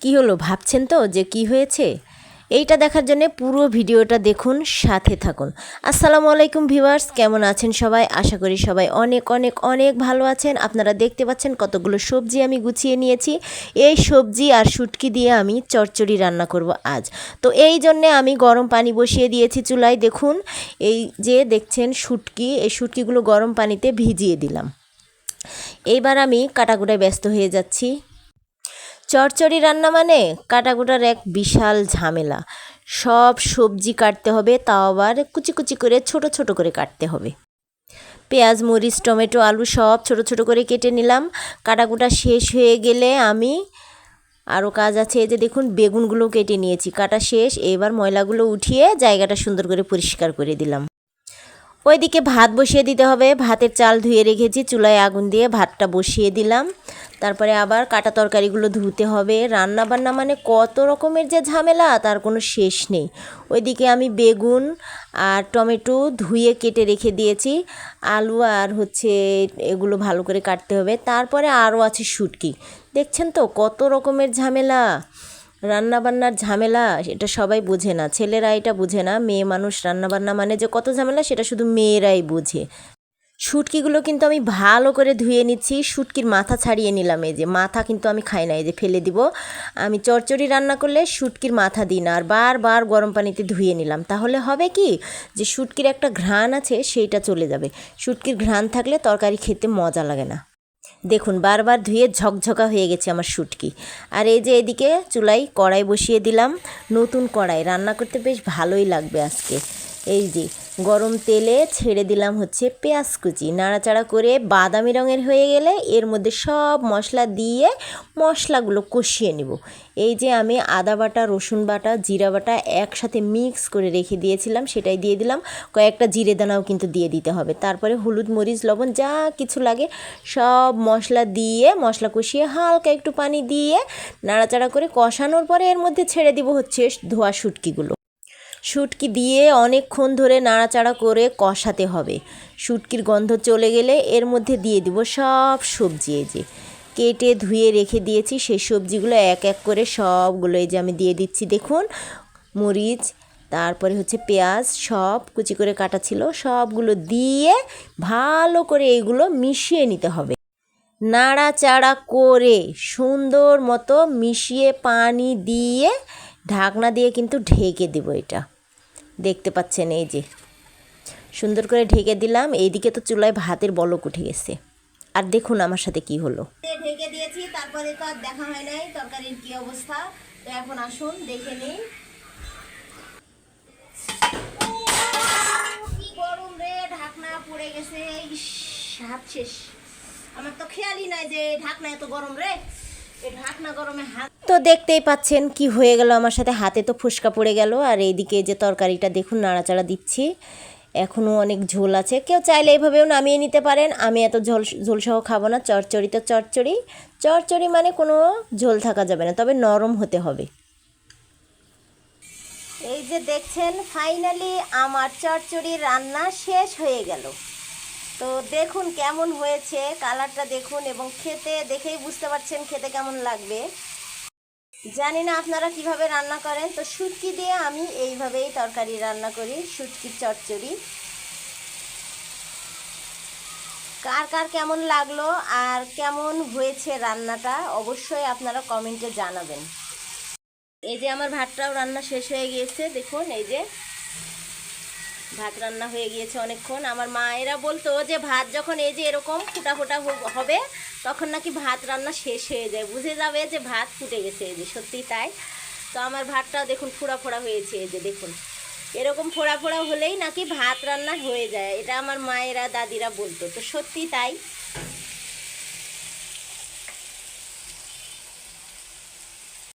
কি হলো ভাবছেন তো যে কি হয়েছে? এইটা দেখার জন্য পুরো ভিডিওটা দেখুন, সাথে থাকুন। আসসালামু আলাইকুম ভিউয়ার্স, কেমন আছেন সবাই? আশা করি সবাই অনেক অনেক অনেক ভালো আছেন। আপনারা দেখতে পাচ্ছেন কতগুলো সবজি আমি গুছিয়ে নিয়েছি। এই সবজি আর শুটকি দিয়ে আমি চচ্চড়ি রান্না করব আজ। তো এই জন্যে আমি গরম পানি বসিয়ে দিয়েছি চুলায়। দেখুন এই যে দেখছেন শুটকি, এই শুটকিগুলো গরম পানিতে ভিজিয়ে দিলাম। এইবার আমি কাটাকুটায় ব্যস্ত হয়ে যাচ্ছি। চচ্চড়ি রান্না মানে কাটাকুটার এক বিশাল ঝামেলা। সব সবজি কাটতে হবে, তাও আবার কুচি কুচি করে ছোট ছোট করে কাটতে হবে। পেঁয়াজ, মরিচ, টমেটো, আলু সব ছোট ছোট করে কেটে নিলাম। কাটাকুটা শেষ হয়ে গেলে আমি আরও কাজ আছে। এই যে দেখুন বেগুনগুলো কেটে নিয়েছি, কাটা শেষ। এবার ময়লাগুলো উঠিয়ে জায়গাটা সুন্দর করে পরিষ্কার করে দিলাম। ওইদিকে ভাত বসিয়ে দিতে হবে। ভাতের চাল ধুয়ে রেখেছি, চুলায় আগুন দিয়ে ভাতটা বসিয়ে দিলাম। তারপরে আবার কাটা তরকারিগুলো ধুতে হবে। রান্না বান্না মানে কত রকমের যে ঝামেলা, তার কোনো শেষ নেই। ওইদিকে আমি বেগুন আর টমেটো ধুয়ে কেটে রেখে দিয়েছি। আলু আর এগুলো ভালো করে কাটতে হবে। তারপরে আরও আছে শুটকি। দেখছেন তো কত রকমের ঝামেলা, রান্নাবান্নার ঝামেলা। এটা সবাই বোঝে না, ছেলেরা এটা বোঝে না। মেয়ে মানুষ রান্নাবান্না মানে যে কত ঝামেলা সেটা শুধু মেয়েরাই বোঝে। শুটকিগুলো কিন্তু আমি ভালো করে ধুয়ে নিচ্ছি। শুটকির মাথা ছাড়িয়ে নিলাম। এই যে মাথা কিন্তু আমি খাই না, এই যে ফেলে দিব। আমি চচ্চড়ি রান্না করলে শুটকির মাথা দিই না, আর বারবার গরম পানিতে ধুয়ে নিলাম। তাহলে হবে কি, যে শুটকির একটা ঘ্রাণ আছে সেইটা চলে যাবে। শুটকির ঘ্রাণ থাকলে তরকারি খেতে মজা লাগে না। দেখুন বারবার ধুয়ে ঝকঝকা হয়ে গেছে আমার শুটকি। আর এই যে এদিকে চুলায় কড়াই বসিয়ে দিলাম। নতুন কড়াই, রান্না করতে বেশ ভালোই লাগবে আজকে। এই যে গরম তেলে ছেড়ে দিলাম পেঁয়াজ কুচি। নাড়াচাড়া করে বাদামি রঙের হয়ে গেলে এর মধ্যে সব মশলা দিয়ে মশলাগুলো কষিয়ে নেব। এই যে আমি আদা বাটা, রসুন বাটা, জিরা বাটা একসাথে মিক্স করে রেখে দিয়েছিলাম, সেটাই দিয়ে দিলাম। কয়েকটা জিরে দানাও কিন্তু দিয়ে দিতে হবে। তারপরে হলুদ, মরিচ, লবণ যা কিছু লাগে সব মশলা দিয়ে মশলা কষিয়ে হালকা একটু পানি দিয়ে নাড়াচাড়া করে কষানোর পরে এর মধ্যে ছেড়ে দিব ধোয়া শুটকিগুলো। শুটকি দিয়ে অনেকক্ষণ ধরে নাড়াচাড়া করে কষাতে হবে। শুটকির গন্ধ চলে গেলে এর মধ্যে দিয়ে দিব সব সবজি। এই যে কেটে ধুয়ে রেখে দিয়েছি সেই সবজিগুলো এক এক করে সবগুলো এই যে আমি দিয়ে দিচ্ছি। দেখুন মরিচ, তারপরে পেঁয়াজ সব কুচি করে কাটা ছিল, সবগুলো দিয়ে ভালো করে এইগুলো মিশিয়ে নিতে হবে। নাড়াচাড়া করে সুন্দর মতো মিশিয়ে পানি দিয়ে ঢাকনা দিয়ে কিন্তু ঢেকে দেব। এটা দেখতে পাচ্ছেন, এই যে সুন্দর করে ঢেকে দিলাম। এইদিকে তো চুলায় ভাতের বলক উঠে গেছে। আর দেখুন আমার সাথে কি হলো। ঢেকে দিয়েছি, তারপরে তো আর দেখা হয় নাই তরকারির কি অবস্থা। তো এখন আসুন দেখে নিই। কি গরম রে, ঢাকনা পড়ে গেছে, হাত শেষ। আমার তো খেয়ালই নাই যে ঢাকনা এত গরম রে। এই ঢাকনা গরমে হাত তো দেখতেই পাচ্ছেন কি হয়ে গেল আমার সাথে। হাতে তো ফুসকা পড়ে গেল। আর এইদিকে যে তরকারিটা দেখুন নাড়াচাড়া দিচ্ছি, এখনও অনেক ঝোল আছে। কেউ চাইলে এইভাবেও নামিয়ে নিতে পারেন। আমি এত ঝোলসহ খাবো না। চচ্চড়ি তো চচ্চড়ি, চচ্চড়ি মানে কোনো ঝোল থাকা যাবে না, তবে নরম হতে হবে। এই যে দেখছেন ফাইনালি আমার চচ্চড়ি রান্না শেষ হয়ে গেল। তো দেখুন কেমন হয়েছে, কালারটা দেখুন, এবং খেতে দেখেই বুঝতে পারছেন খেতে কেমন লাগবে। জানি না আপনারা কিভাবে রান্না করেন। তো শুটকি দিয়ে আমি এইভাবেই তরকারি রান্না করি, শুটকির চচ্চড়ি। কার কার কেমন লাগলো আর কেমন হয়েছে রান্নাটা অবশ্যই আপনারা কমেন্টে জানাবেন। এই যে আমার ভাতটাও রান্না শেষ হয়ে গিয়েছে। দেখুন এই যে ভাত রান্না হয়ে গিয়েছে অনেকক্ষণ। আমার মায়েরা বলতো যে ভাত যখন এই যে এরকম ফুটা ফুটা হবে তখন নাকি ভাত রান্না শেষ হয়ে যায়, বুঝে যাবে যে ভাত ফুটে গেছে। এই যে সত্যিই তাই। তো আমার ভাতটাও দেখুন ফোড়া ফোড়া হয়েছে। এই যে দেখুন এরকম ফোড়া ফোড়া হলেই নাকি ভাত রান্না হয়ে যায়, এটা আমার মায়েরা দাদিরা বলতো। তো সত্যি তাই।